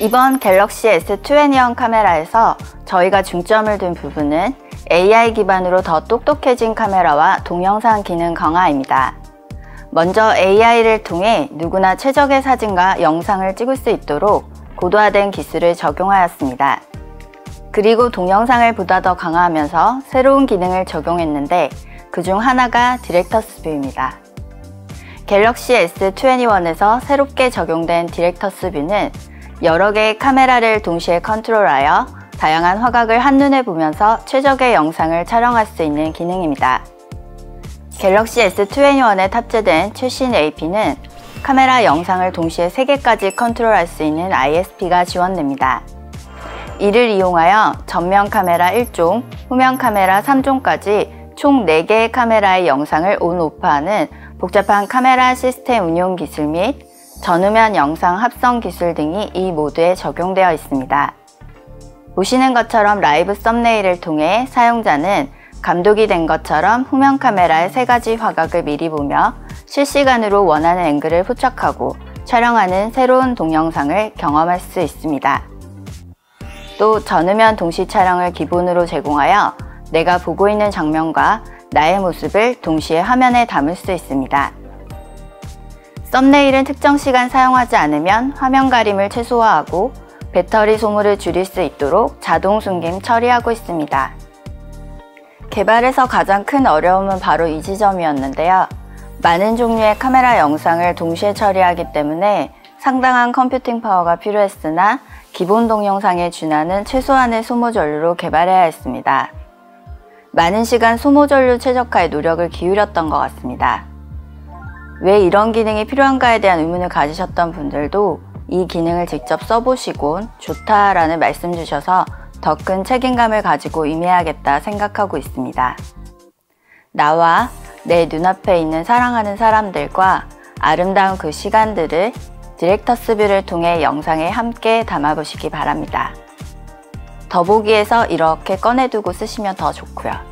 이번 갤럭시 S21 카메라에서 저희가 중점을 둔 부분은 AI 기반으로 더 똑똑해진 카메라와 동영상 기능 강화입니다. 먼저 AI를 통해 누구나 최적의 사진과 영상을 찍을 수 있도록 고도화된 기술을 적용하였습니다. 그리고 동영상을 보다 더 강화하면서 새로운 기능을 적용했는데 그중 하나가 디렉터스 뷰입니다. 갤럭시 S21에서 새롭게 적용된 디렉터스 뷰는 여러 개의 카메라를 동시에 컨트롤하여 다양한 화각을 한눈에 보면서 최적의 영상을 촬영할 수 있는 기능입니다. 갤럭시 S21에 탑재된 최신 AP는 카메라 영상을 동시에 3개까지 컨트롤할 수 있는 ISP가 지원됩니다. 이를 이용하여 전면 카메라 1종, 후면 카메라 3종까지 총 4개의 카메라의 영상을 온-오프하는 복잡한 카메라 시스템 운용 기술 및 전후면 영상 합성 기술 등이 이 모드에 적용되어 있습니다. 보시는 것처럼 라이브 썸네일을 통해 사용자는 감독이 된 것처럼 후면 카메라의 3가지 화각을 미리 보며 실시간으로 원하는 앵글을 포착하고 촬영하는 새로운 동영상을 경험할 수 있습니다. 또 전후면 동시 촬영을 기본으로 제공하여 내가 보고 있는 장면과 나의 모습을 동시에 화면에 담을 수 있습니다. 썸네일은 특정 시간 사용하지 않으면 화면 가림을 최소화하고 배터리 소모를 줄일 수 있도록 자동 숨김 처리하고 있습니다. 개발에서 가장 큰 어려움은 바로 이 지점이었는데요. 많은 종류의 카메라 영상을 동시에 처리하기 때문에 상당한 컴퓨팅 파워가 필요했으나 기본 동영상에 준하는 최소한의 소모 전류로 개발해야 했습니다. 많은 시간 소모 전류 최적화에 노력을 기울였던 것 같습니다. 왜 이런 기능이 필요한가에 대한 의문을 가지셨던 분들도 이 기능을 직접 써보시곤 좋다라는 말씀 주셔서 더 큰 책임감을 가지고 임해야겠다 생각하고 있습니다. 나와 내 눈앞에 있는 사랑하는 사람들과 아름다운 그 시간들을 디렉터스 뷰를 통해 영상에 함께 담아보시기 바랍니다. 더보기에서 이렇게 꺼내두고 쓰시면 더 좋고요.